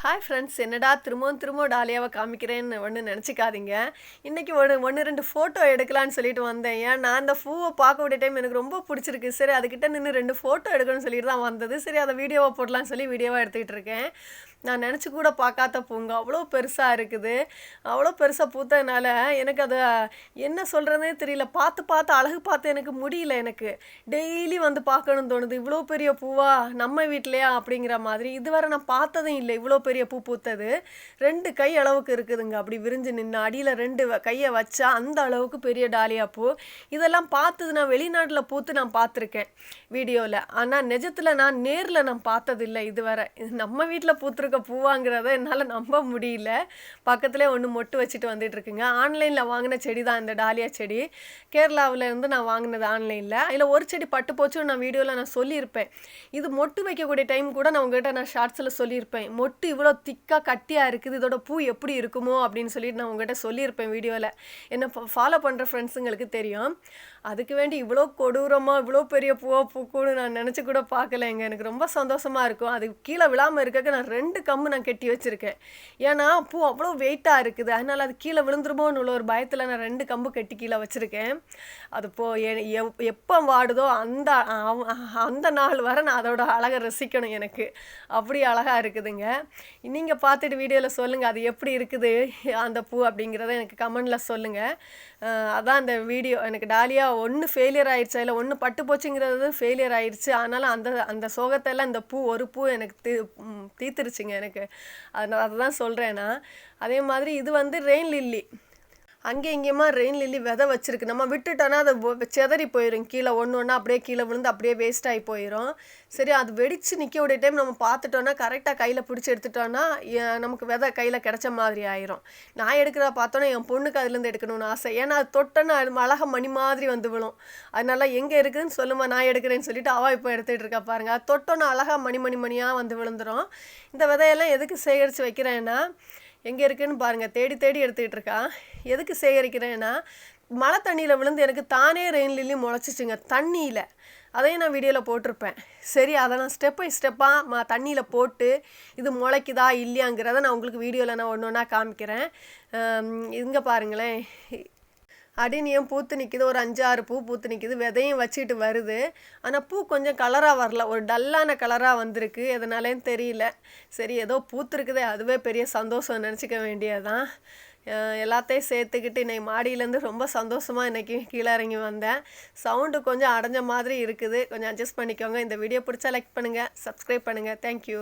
Hi friends, என்னடா திரும்பவும் டாலியாவை காமிக்கிறேன்னு ஒன்று நினச்சிக்காதீங்க. இன்றைக்கி ஒன்று ரெண்டு ஃபோட்டோ எடுக்கலான்னு சொல்லிட்டு வந்தேன். ஏன் நான் அந்த பூவை பார்க்கக்கூடிய டைம் எனக்கு ரொம்ப பிடிச்சிருக்கு. சரி, அதுக்கிட்ட நின்று 2 ஃபோட்டோ எடுக்கணும்னு சொல்லிட்டு தான் வந்தது. சரி, அதை வீடியோவாக போடலான்னு சொல்லி வீடியோவாக எடுத்துக்கிட்டு இருக்கேன். நான் நினச்சி கூட பார்க்காத பூங்க அவ்வளோ பெருசாக இருக்குது. அவ்வளோ பெருசாக பூத்ததுனால எனக்கு அதை என்ன சொல்கிறதே தெரியல. பார்த்து பார்த்து அழகு பார்த்து எனக்கு முடியல. எனக்கு டெய்லி வந்து பார்க்கணும்னு தோணுது. இவ்வளோ பெரிய பூவா நம்ம வீட்லையா அப்படிங்கிற மாதிரி. இதுவரை நான் பார்த்ததும் இல்லை இவ்வளோ பெரிய பூ பூத்தது. 2 கை அளவுக்கு இருக்குதுங்க. அப்படி விரிஞ்சு நின்று அடியில் 2 கையை வச்சா அந்த அளவுக்கு பெரிய டாலியா பூ. இதெல்லாம் பார்த்தது நான் வெளிநாட்டில் பூத்து நான் பார்த்துருக்கேன் வீடியோவில். ஆனால் நிஜத்தில் நான் நேரில் நான் பார்த்ததில்லை இதுவரை. நம்ம வீட்டில் பூத்துருக்க பூவாங்கிறத என்னால் நம்ப முடியல. பக்கத்துலேயே ஒன்று மொட்டு வச்சுட்டு வந்துட்டு இருக்குங்க. ஆன்லைனில் வாங்கின செடி தான் இந்த டாலியா செடி. கேரளாவில் இருந்து நான் வாங்கினது ஆன்லைனில். அதில் ஒரு செடி பட்டு போச்சுன்னு நான் வீடியோவில் நான் சொல்லியிருப்பேன். இது மொட்டு வைக்கக்கூடிய டைம் கூட நான் உங்கள்கிட்ட நான் ஷார்ட்ஸில் சொல்லியிருப்பேன். மொட்டு இவ்வளோ திக்காக கட்டியாக இருக்குது, இதோட பூ எப்படி இருக்குமோ அப்படின்னு சொல்லிட்டு நான் உங்கள்கிட்ட சொல்லியிருப்பேன் வீடியோவில். என்னை ஃபாலோ பண்ணுற ஃப்ரெண்ட்ஸுங்களுக்கு தெரியும். அதுக்கு வேண்டி இவ்வளோ கொடூரமாக இவ்வளோ பெரிய பூவாக பூக்கும்னு நான் நினச்சி கூட பார்க்கலைங்க. எனக்கு ரொம்ப சந்தோஷமாக இருக்கும். அது கீழே விழாமல் இருக்க நான் 2 கம்பு நான் கட்டி வச்சுருக்கேன். ஏன்னா பூ அவ்வளோ வெயிட்டாக இருக்குது. அதனால் அது கீழே விழுந்துருமோன்னு உள்ள ஒரு பயத்தில் நான் 2 கம்பு கட்டி கீழே வச்சுருக்கேன். அது எப்போ வாடுதோ அந்த நாள் வரை நான் அதோட அழகை ரசிக்கணும். எனக்கு அப்படி அழகாக இருக்குதுங்க. நீங்கள் பார்த்துட்டு வீடியோவில் சொல்லுங்கள் அது எப்படி இருக்குது அந்த பூ அப்படிங்கிறத எனக்கு கமெண்டில் சொல்லுங்கள். அதான் அந்த வீடியோ. எனக்கு டாலியா ஒன்று ஃபெயிலியர் ஆயிடுச்சு, இல்லை ஒன்று பட்டு போச்சுங்கிறது ஃபெயிலியர் ஆயிடுச்சு. ஆனாலும் அந்த சோகத்தெல்லாம் இந்த பூ ஒரு பூ எனக்கு தீர்த்துருச்சுங்க எனக்கு. அதுதான் சொல்கிறேன் நான். அதே மாதிரி இது வந்து ரெயின் லில்லி. அங்கே இங்கேயுமா ரெயின் லில்லி விதை வச்சுருக்கு. நம்ம விட்டுட்டோன்னா அது செதறி போயிடும். கீழே ஒன்று அப்படியே கீழே விழுந்து அப்படியே வேஸ்ட் ஆகி போயிடும். சரி, அது வெடித்து நிற்கக்கூடிய டைம் நம்ம பார்த்துட்டோன்னா கரெக்டாக கையில் பிடிச்சி எடுத்துட்டோன்னா நமக்கு விதை கையில் கிடச்ச மாதிரி ஆயிரும். நான் எடுக்கிறத பார்த்தோன்னா என் பொண்ணுக்கு அதுலேருந்து எடுக்கணும்னு ஆசை. ஏன்னா அது தொட்டோன்னா அது அழகாக மணி மாதிரி வந்து விழும். அதனால எங்கே இருக்குதுன்னு சொல்லுமா, நான் எடுக்கிறேன்னு சொல்லிட்டு அவள் இப்போ எடுத்துகிட்டு இருக்கா பாருங்கள். அது தொட்டோன்னா அழகாக மணியாக வந்து விழுந்துடும். இந்த விதையெல்லாம் எதுக்கு சேகரித்து வைக்கிறேன்னா, எங்கே இருக்குதுன்னு பாருங்கள், தேடி எடுத்துக்கிட்டு இருக்கா. எதுக்கு சேகரிக்கிறேன்னா, மழை தண்ணியில் விழுந்து எனக்கு தானே ரெயின் லில்லி முளைச்சிச்சுங்க தண்ணியில். அதையும் நான் வீடியோவில் போட்டிருப்பேன். சரி, அதை நான் ஸ்டெப் பை ஸ்டெப்பாக தண்ணியில் போட்டு இது முளைக்குதா இல்லையாங்கிறத நான் உங்களுக்கு வீடியோவில் நான் ஒன்று ஒன்றா காமிக்கிறேன். இங்கே பாருங்களேன், அடினியம் பூத்து நிற்கிது. ஒரு 5-6 பூ பூத்து நிற்கிது. விதையும் வச்சுட்டு வருது. ஆனால் பூ கொஞ்சம் கலராக வரல, ஒரு டல்லான கலராக வந்திருக்கு. எதனாலேன்னு தெரியல. சரி, ஏதோ பூத்துருக்குதே அதுவே பெரிய சந்தோஷம் நினச்சிக்க வேண்டியதான். எல்லாத்தையும் சேர்த்துக்கிட்டு இன்றைக்கி மாடியிலேருந்து ரொம்ப சந்தோஷமாக இன்றைக்கி கீழே இறங்கி வந்தேன். சவுண்டு கொஞ்சம் அடைஞ்ச மாதிரி இருக்குது. கொஞ்சம் அட்ஜஸ்ட் பண்ணிக்கோங்க. இந்த வீடியோ பிடிச்சா லைக் பண்ணுங்கள், சப்ஸ்கிரைப் பண்ணுங்கள். தேங்க்யூ.